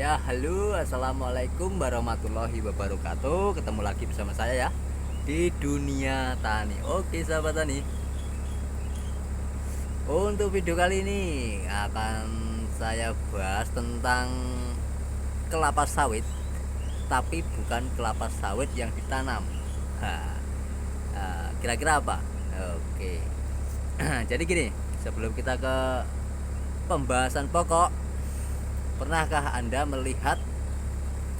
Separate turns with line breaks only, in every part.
Ya, halo, assalamualaikum warahmatullahi wabarakatuh. Ketemu lagi bersama saya ya di dunia tani. Oke, sahabat tani. Untuk video kali ini akan saya bahas tentang kelapa sawit, tapi bukan kelapa sawit yang ditanam. Kira-kira apa? Oke. Jadi gini, sebelum kita ke pembahasan pokok, pernahkah Anda melihat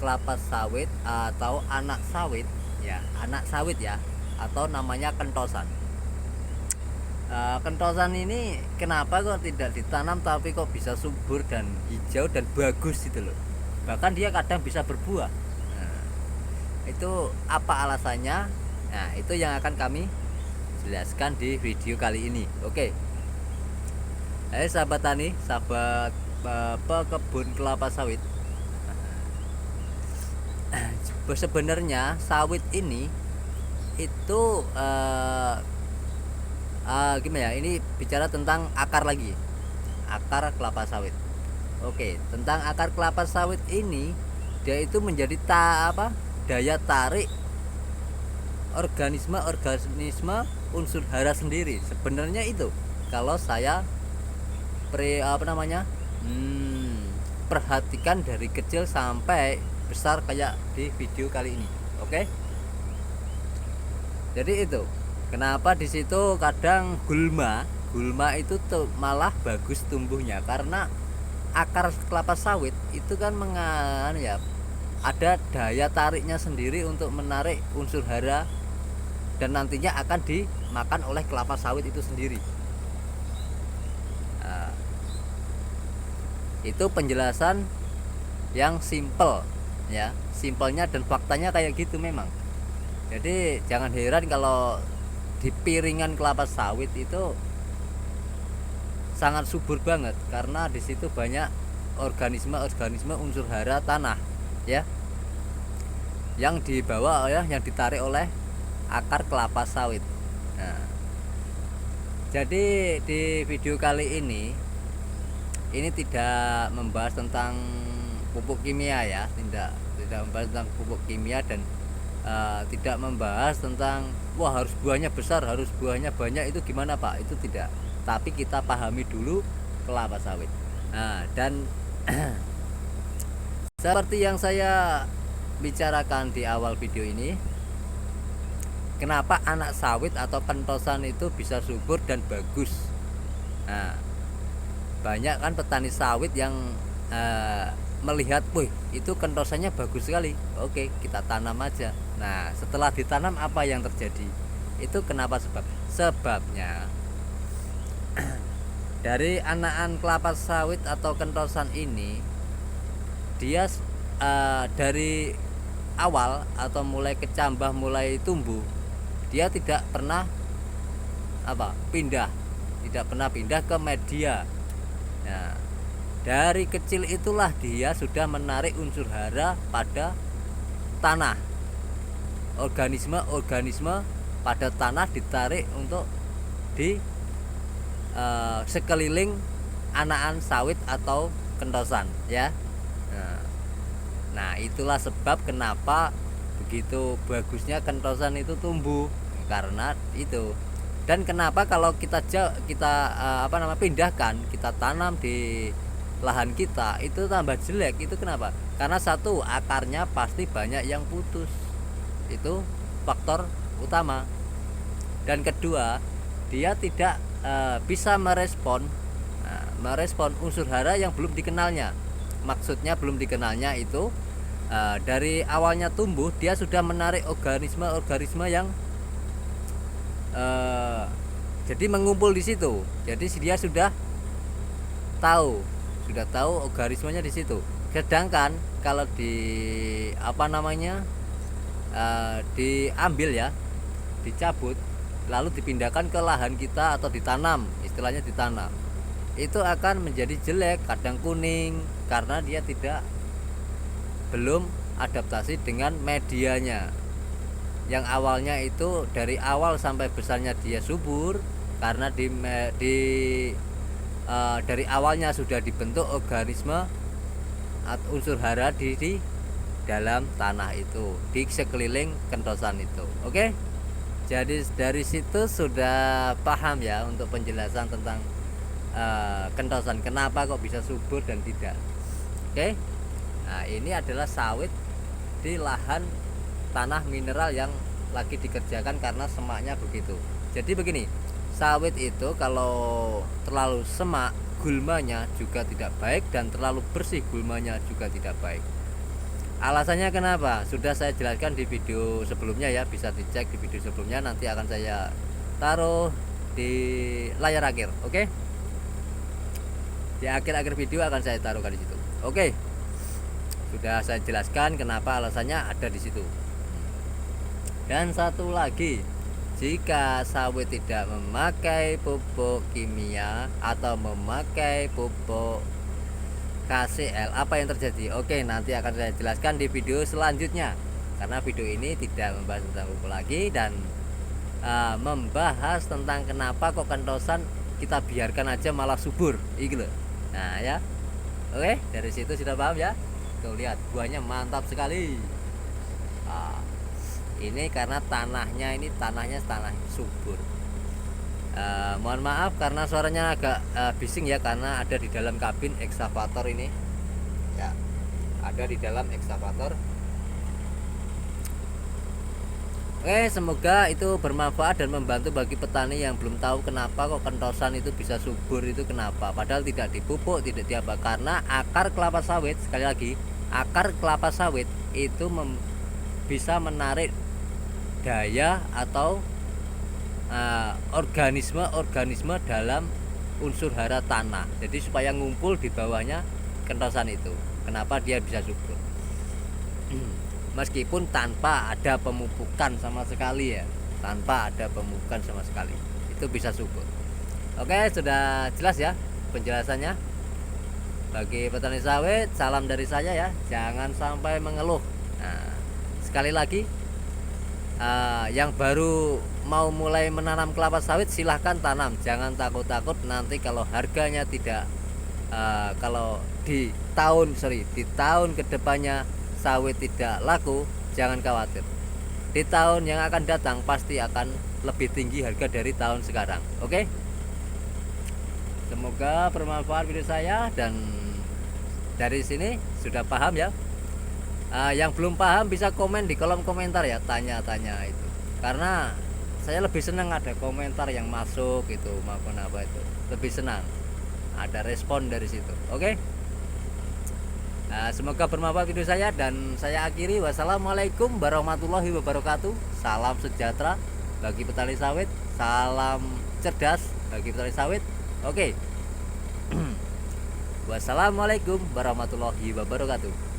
kelapa sawit atau anak sawit ya, anak sawit ya, atau namanya kentosan? Kentosan ini kenapa kok tidak ditanam tapi kok bisa subur dan hijau dan bagus gitu loh, bahkan dia kadang bisa berbuah. Itu apa alasannya? Nah, itu yang akan kami jelaskan di video kali ini. Oke. Sahabat tani, sahabat pekebun kelapa sawit, sebenarnya sawit ini itu gimana ya, ini bicara tentang akar lagi, akar kelapa sawit. Oke, tentang akar kelapa sawit ini, dia itu menjadi daya tarik organisme unsur hara sendiri sebenarnya itu. Kalau saya perhatikan dari kecil sampai besar kayak di video kali ini. Oke, jadi itu kenapa di situ kadang gulma itu tuh malah bagus tumbuhnya, karena akar kelapa sawit itu kan ya, ada daya tariknya sendiri untuk menarik unsur hara dan nantinya akan dimakan oleh kelapa sawit itu sendiri. Nah, itu penjelasan yang simple ya, simpelnya dan faktanya kayak gitu memang. Jadi jangan heran kalau di piringan kelapa sawit itu sangat subur banget, karena di situ banyak organisme unsur hara tanah ya, yang dibawa ya, yang ditarik oleh akar kelapa sawit. Nah, jadi di video kali ini tidak membahas tentang pupuk kimia ya, tidak membahas tentang pupuk kimia, dan tidak membahas tentang wah harus buahnya besar, harus buahnya banyak, itu gimana Pak, itu tidak. Tapi kita pahami dulu kelapa sawit. Nah, dan seperti yang saya bicarakan di awal video ini, kenapa anak sawit atau kentosan itu bisa subur dan bagus. Nah, banyak kan petani sawit yang melihat, wih itu kentosannya bagus sekali, oke kita tanam aja. Nah, setelah ditanam apa yang terjadi? Itu kenapa? Sebabnya dari anakan kelapa sawit atau kentosan ini, dia dari awal atau mulai kecambah, mulai tumbuh, dia tidak pernah tidak pernah pindah ke media. Nah, dari kecil itulah dia sudah menarik unsur hara pada tanah. Organisme pada tanah ditarik untuk di sekeliling anakan sawit atau kentosan ya. Nah, itulah sebab kenapa begitu bagusnya kentosan itu tumbuh, karena itu. Dan kenapa kalau kita pindahkan, kita tanam di lahan kita, itu tambah jelek. Itu kenapa? Karena satu, akarnya pasti banyak yang putus, itu faktor utama. Dan kedua, dia tidak bisa merespon unsur hara yang belum dikenalnya. Maksudnya belum dikenalnya itu dari awalnya tumbuh dia sudah menarik organisme yang jadi mengumpul di situ. Jadi dia sudah tahu organismenya di situ. Sedangkan kalau diambil ya, dicabut lalu dipindahkan ke lahan kita atau ditanam, istilahnya ditanam, itu akan menjadi jelek, kadang kuning, karena dia belum adaptasi dengan medianya. Yang awalnya itu dari awal sampai besarnya dia subur, karena dari awalnya sudah dibentuk organisme atau unsur hara di dalam tanah itu, di sekeliling kentosan itu. Oke. Jadi dari situ sudah paham ya untuk penjelasan tentang kentosan, kenapa kok bisa subur dan tidak. Oke. Nah, ini adalah sawit di lahan tanah mineral yang lagi dikerjakan karena semaknya begitu. Jadi begini, sawit itu kalau terlalu semak, gulmanya juga tidak baik, dan terlalu bersih, gulmanya juga tidak baik. Alasannya kenapa? Sudah saya jelaskan di video sebelumnya ya, bisa dicek di video sebelumnya, nanti akan saya taruh di layar akhir. Oke? Di akhir-akhir video akan saya taruhkan di situ. Oke. Sudah saya jelaskan kenapa alasannya ada di situ. Dan satu lagi, jika sawit tidak memakai pupuk kimia atau memakai pupuk KCL, apa yang terjadi? Oke, nanti akan saya jelaskan di video selanjutnya, karena video ini tidak membahas tentang pupuk lagi dan membahas tentang kenapa kok kentosan kita biarkan aja malah subur gitu loh. Nah ya, oke, dari situ sudah paham ya. Tuh lihat, buahnya mantap sekali. Ini karena tanahnya tanah subur. Mohon maaf karena suaranya agak bising ya, karena ada di dalam kabin ekskavator ini ya, ada di dalam ekskavator. Oke, semoga itu bermanfaat dan membantu bagi petani yang belum tahu kenapa kok kentosan itu bisa subur, itu kenapa, padahal tidak dipupuk, tidak diapa, karena akar kelapa sawit, sekali lagi, akar kelapa sawit itu bisa menarik daya atau organisme dalam unsur hara tanah. Jadi supaya ngumpul di bawahnya kentosan itu. Kenapa dia bisa subur? Meskipun tanpa ada pemupukan sama sekali ya, tanpa ada pemupukan sama sekali, itu bisa subur. Oke, sudah jelas ya penjelasannya. Bagi petani sawit, salam dari saya ya, jangan sampai mengeluh. Nah, sekali lagi, yang baru mau mulai menanam kelapa sawit silahkan tanam, jangan takut-takut nanti kalau harganya tidak kalau di tahun kedepannya sawit tidak laku, jangan khawatir, di tahun yang akan datang pasti akan lebih tinggi harga dari tahun sekarang. Oke, semoga bermanfaat video saya, dan dari sini sudah paham ya. Yang belum paham bisa komen di kolom komentar ya, tanya-tanya itu, karena saya lebih senang ada komentar yang masuk itu maupun apa itu, lebih senang ada respon dari situ. Oke. Semoga bermanfaat video saya, dan saya akhiri. Wassalamualaikum warahmatullahi wabarakatuh. Salam sejahtera bagi petani sawit, salam cerdas bagi petani sawit. Oke. Wassalamualaikum warahmatullahi wabarakatuh.